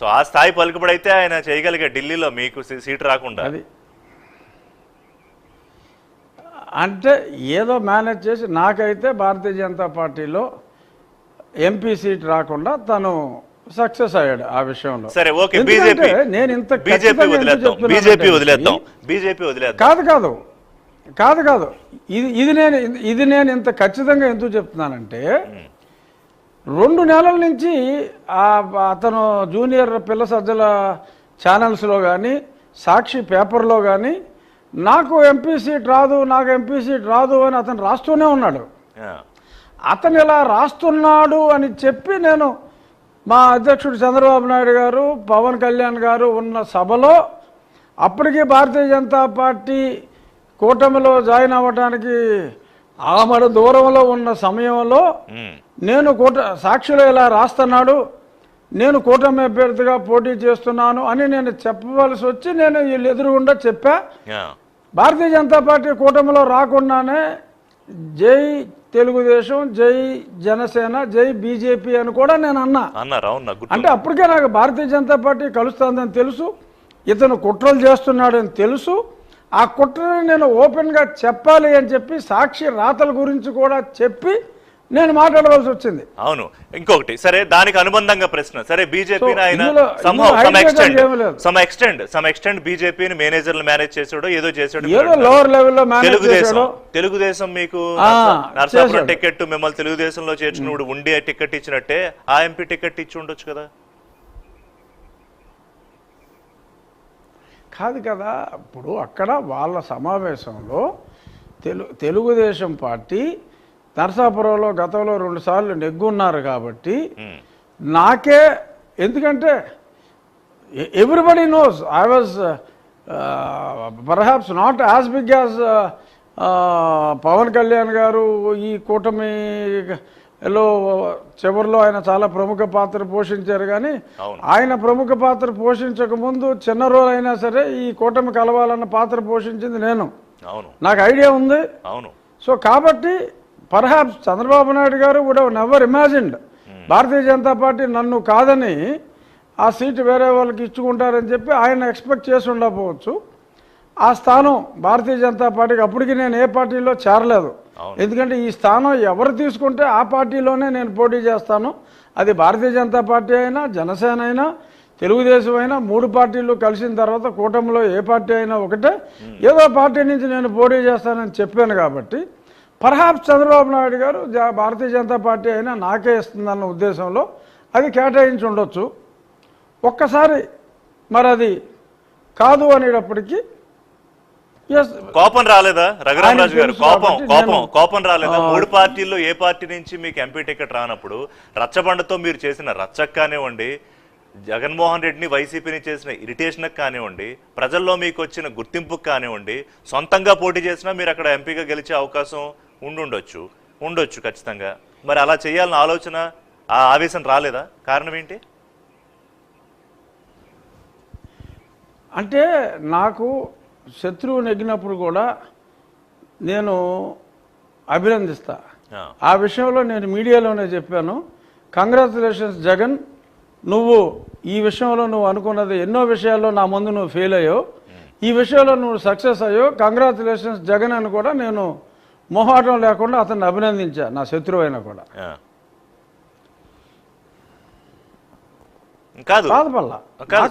So ఆ స్థాయి పలుకుబడైతే ఆయన చేయగలిగే ఢిల్లీలో మీకు సీటు రాకుండా. అది అంటే ఏదో మేనేజ్ చేసి నాకైతే భారతీయ జనతా పార్టీలో ఎంపీ సీట్ రాకుండా తను సక్సెస్ అయ్యాడు ఆ విషయంలో. సరే ఓకే, బీజేపీ నేను ఇంత బీజేపీ వదిలేద్దాం. కాదు కాదు కాదు కాదు ఇది నేను ఇంత ఖచ్చితంగా ఎందుకు చెప్తున్నానంటే 2 నెలల నుంచి అతను జూనియర్ పిల్ల సజ్జల ఛానల్స్లో కానీ సాక్షి పేపర్లో కానీ నాకు ఎంపీ సీట్ రాదు అని అతను రాస్తూనే ఉన్నాడు. అతను ఇలా రాస్తున్నాడు అని చెప్పి నేను మా అధ్యక్షుడు చంద్రబాబు నాయుడు గారు, పవన్ కళ్యాణ్ గారు ఉన్న సభలో అప్పటికి భారతీయ జనతా పార్టీ కూటమిలో జాయిన్ అవ్వడానికి ఆమడ దూరంలో ఉన్న సమయంలో నేను సాక్షిలో ఇలా రాస్తున్నాడు, నేను కూటమి అభ్యర్థిగా పోటీ చేస్తున్నాను అని నేను చెప్పవలసి వచ్చి నేను వీళ్ళు ఎదురుగుండా చెప్పా. భారతీయ జనతా పార్టీ కూటమిలో రాకుండానే జై తెలుగుదేశం, జై జనసేన, జై బీజేపీ అని కూడా నేను అన్నా. అంటే అప్పటికే నాకు భారతీయ జనతా పార్టీ కలుస్తుందని తెలుసు, ఇతను కుట్రలు చేస్తున్నాడని తెలుసు. ఆ కుట్రని నేను ఓపెన్గా చెప్పాలి అని చెప్పి సాక్షి రాతల గురించి కూడా చెప్పి నేను మాట్లాడవలసి వచ్చింది. అవును, ఇంకొకటి సరే దానికి అనుబంధంగా ప్రశ్న, సరే బీజేపీని ఆయన సమ్ ఎక్స్టెండ్ బీజేపీని మేనేజ్ చేసాడో ఏదో చేసాడు, లోవర్ లెవెల్లో తెలుగుదేశం మీకు నరసాపురం టికెట్ మిమ్మల్ని తెలుగుదేశంలో చేర్చుకున్నప్పుడు ఉండి టికెట్ ఇచ్చినట్టే ఆ ఎంపీ టికెట్ ఇచ్చి ఉండొచ్చు కదా. కాదు కదా, ఇప్పుడు అక్కడ వాళ్ళ సమావేశంలో తెలుగుదేశం పార్టీ నరసాపురంలో గతంలో 2 సార్లు నెగ్గున్నారు కాబట్టి నాకే, ఎందుకంటే everybody knows I was perhaps not as big as Pawan Kalyan garu. ఈ కూటమిలో చివరిలో ఆయన చాలా ప్రముఖ పాత్ర పోషించారు, కానీ ఆయన ప్రముఖ పాత్ర పోషించక ముందు చిన్న రోల్ అయినా సరే ఈ కూటమి కలవాలన్న పాత్ర పోషించింది నేను. నాకు ఐడియా ఉంది. సో కాబట్టి perhaps Chandrababu Naidu garu would have never imagined Bharatiya Janata Party నన్ను కాదని ఆ సీటు వేరే వాళ్ళకి ఇచ్చుకుంటారని చెప్పి ఆయన ఎక్స్పెక్ట్ చేసి ఉండకపోవచ్చు. ఆ స్థానం భారతీయ జనతా పార్టీకి, అప్పటికి నేను ఏ పార్టీలో చేరలేదు, ఎందుకంటే ఈ స్థానం ఎవరు తీసుకుంటే ఆ పార్టీలోనే నేను పోటీ చేస్తాను. అది భారతీయ జనతా పార్టీ అయినా, జనసేన అయినా, తెలుగుదేశం అయినా, 3 పార్టీలు కలిసిన తర్వాత కూటమిలో ఏ పార్టీ అయినా ఒకటే, ఏదో పార్టీ నుంచి నేను పోటీ చేస్తానని చెప్పాను. కాబట్టి పర్హాప్స్ చంద్రబాబు నాయుడు గారు భారతీయ జనతా పార్టీ అయినా నాకే ఇస్తుందన్న ఉద్దేశంలో అది కేటాయించి ఉండొచ్చు. ఒక్కసారి మరి అది కాదు అనేటప్పటికీ కోపం రాలేదా రఘురామరాజు గారు? కోపం రాలేదా? 3 పార్టీల్లో ఏ పార్టీ నుంచి మీకు ఎంపీ టికెట్ రానప్పుడు రచ్చబండతో మీరు చేసిన రచ్చకు కానివ్వండి, జగన్మోహన్ రెడ్డిని వైసీపీని చేసిన ఇరిటేషన్కి కానివ్వండి, ప్రజల్లో మీకు వచ్చిన గుర్తింపుకు కానివ్వండి, సొంతంగా పోటీ చేసినా మీరు అక్కడ ఎంపీగా గెలిచే అవకాశం ఉండొచ్చు ఖచ్చితంగా. మరి అలా చేయాలన్న ఆలోచన, ఆ ఆవేశం రాలేదా? కారణం ఏంటి? అంటే నాకు శత్రువు నెగ్గినప్పుడు కూడా నేను అభినందిస్తా. ఆ విషయంలో నేను మీడియాలోనే చెప్పాను, కంగ్రాచులేషన్స్ జగన్, నువ్వు ఈ విషయంలో నువ్వు అనుకున్నది ఎన్నో విషయాల్లో నా ముందు నువ్వు ఫెయిల్ అయ్యావు, ఈ విషయంలో నువ్వు సక్సెస్ అయ్యావు, కంగ్రాచులేషన్స్ జగన్ అని కూడా నేను మొహాటం లేకుండా అతన్ని అభినందించా, నా శత్రువు అయినా కూడా.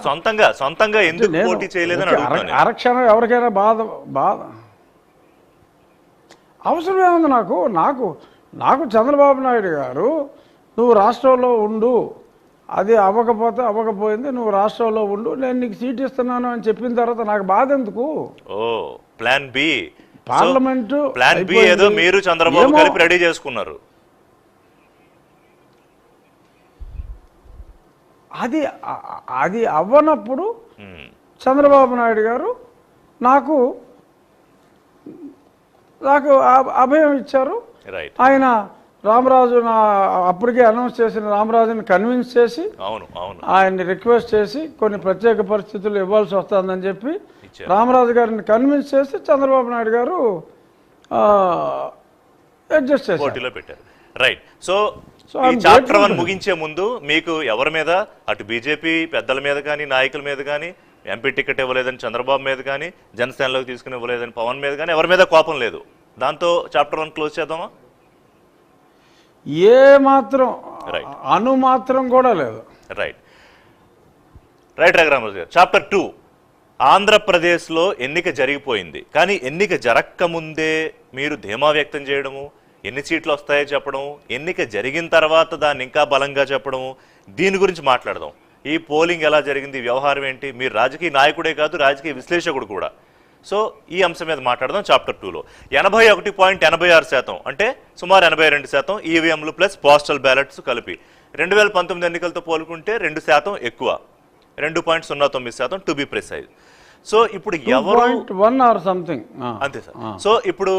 సొంతంగా ఎందుకు పోటీ చేయలేదని అడుగుతాను. అరక్షణం ఎవరికైనా బాధ అవసరం ఏముంది నాకు చంద్రబాబు నాయుడు గారు నువ్వు రాష్ట్రంలో ఉండు, అది అవ్వకపోయింది, నువ్వు రాష్ట్రంలో ఉండు, నేను నీకు సీట్ ఇస్తున్నాను అని చెప్పిన తర్వాత నాకు బాధ ఎందుకు? Plan B, parliament plan B ఏదో మీరు చంద్రబాబు కలిపి రెడీ చేసుకున్నారు. అది అవ్వనప్పుడు చంద్రబాబు నాయుడు గారు నాకు అభయం ఇచ్చారు. ఆయన రామరాజు అప్పటికే అనౌన్స్ చేసిన రామరాజుని కన్విన్స్ చేసి ఆయన్ని రిక్వెస్ట్ చేసి కొన్ని ప్రత్యేక పరిస్థితులు ఇవ్వాల్సి వస్తుందని చెప్పి రామరాజు గారిని కన్విన్స్ చేసి చంద్రబాబు నాయుడు గారు అడ్జస్ట్ చేసి పోటీలో పెట్టారు. రైట్. సో సో ఈ చాప్టర్ 1 ముగించే ముందు మీకు ఎవరి మీద, అటు బీజేపీ పెద్దల మీద కానీ, నాయకుల మీద కానీ, ఎంపీ టికెట్ ఇవ్వలేదని చంద్రబాబు మీద కానీ, జనసేనలోకి తీసుకుని ఇవ్వలేదని పవన్ మీద కానీ, ఎవరి మీద కోపం లేదు? దాంతో చాప్టర్ 1 క్లోజ్ చేద్దామా? ఏ మాత్రం అను మాత్రం కూడా లేదు. రైట్ రఘురామరాజు గారు, చాప్టర్ 2 ఆంధ్రప్రదేశ్లో ఎన్నిక జరిగిపోయింది, కానీ ఎన్నిక జరగకముందే మీరు ధీమా వ్యక్తం చేయడము, ఎన్ని సీట్లు వస్తాయో చెప్పడం, ఎన్నిక జరిగిన తర్వాత దాన్ని ఇంకా బలంగా చెప్పడం, దీని గురించి మాట్లాడదాం. ఈ పోలింగ్ ఎలా జరిగింది, వ్యవహారం ఏంటి? మీరు రాజకీయ నాయకుడే కాదు, రాజకీయ విశ్లేషకుడు కూడా. సో ఈ అంశం మీద మాట్లాడదాం. చాప్టర్ 2లో 81.86%, అంటే సుమారు 82% ఈవీఎంలు ప్లస్ పోస్టల్ బ్యాలెట్స్ కలిపి 2019 ఎన్నికలతో పోలుకుంటే 2% ఎక్కువ, 2.09% టు బి ప్రిసైజ్. సో ఇప్పుడు ఎవరు 1 ఆర్ సంథింగ్ అంతే సార్. సో ఇప్పుడు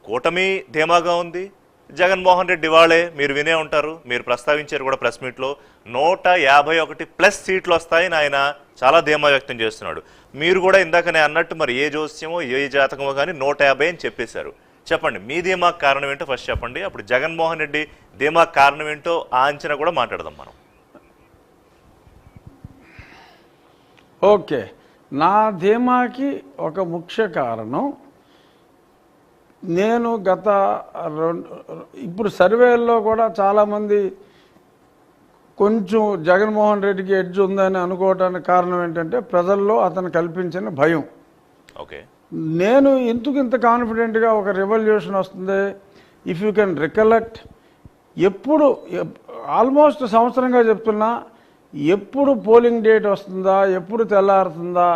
కూటమి ధీమాగా ఉంది. జగన్మోహన్ రెడ్డి వాళ్ళే, మీరు వినే ఉంటారు, మీరు ప్రస్తావించారు కూడా ప్రెస్ మీట్లో, 151+ సీట్లు వస్తాయని ఆయన చాలా ధీమా వ్యక్తం చేస్తున్నాడు. మీరు కూడా ఇందాకనే అన్నట్టు మరి ఏ జోస్యమో ఏ జాతకమో కానీ 150 అని చెప్పేశారు. చెప్పండి మీ ధీమా కారణం ఏంటో ఫస్ట్ చెప్పండి, అప్పుడు జగన్మోహన్ రెడ్డి ధీమా కారణం ఏంటో ఆ అంచనా కూడా మాట్లాడదాం మనం. ఓకే, నా ధీమాకి ఒక ముఖ్య కారణం, నేను ఇప్పుడు సర్వేల్లో కూడా చాలామంది కొంచెం జగన్మోహన్ రెడ్డికి ఎడ్జ్ ఉందని అనుకోవడానికి కారణం ఏంటంటే ప్రజల్లో అతను కల్పించిన భయం. ఓకే, నేను ఇంత కాన్ఫిడెంట్గా ఒక రెవల్యూషన్ వస్తుంది, ఇఫ్ యూ కెన్ రికలెక్ట్, ఎప్పుడు ఆల్మోస్ట్ సంవత్సరంగా చెప్తున్నా, ఎప్పుడు పోలింగ్ డేట్ వస్తుందా, ఎప్పుడు తెల్లారుతుందా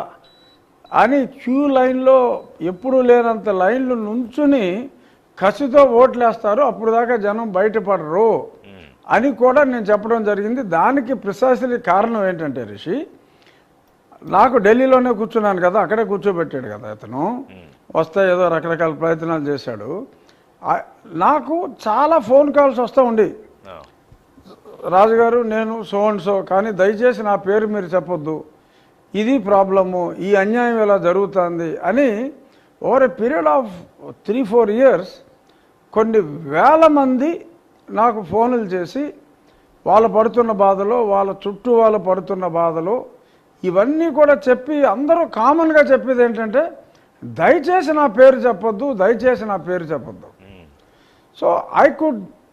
అని క్యూ లైన్లో ఎప్పుడు లేనంత లైన్లు నుంచుని కసితో ఓట్లేస్తారు, అప్పుడు దాకా జనం బయటపడరు అని కూడా నేను చెప్పడం జరిగింది. దానికి ప్రిసైస్లీ కారణం ఏంటంటే రిషి, నాకు ఢిల్లీలోనే కూర్చున్నాను కదా, అక్కడే కూర్చోబెట్టాడు కదా అతను, వస్తే ఏదో రకరకాల ప్రయత్నాలు చేశాడు. నాకు చాలా ఫోన్ కాల్స్ వస్తూ ఉండి, రాజుగారు నేను సో అండ్ సో, కానీ దయచేసి నా పేరు మీరు చెప్పొద్దు, ఇది ప్రాబ్లము, ఈ అన్యాయం ఎలా జరుగుతుంది అని over a period of 3-4 years కొన్ని వేల మంది నాకు ఫోన్లు చేసి వాళ్ళు పడుతున్న బాధలు, వాళ్ళ చుట్టూ వాళ్ళు పడుతున్న బాధలు ఇవన్నీ కూడా చెప్పి, అందరూ కామన్గా చెప్పేది ఏంటంటే దయచేసి నా పేరు చెప్పొద్దు, దయచేసి నా పేరు చెప్పొద్దు. So I could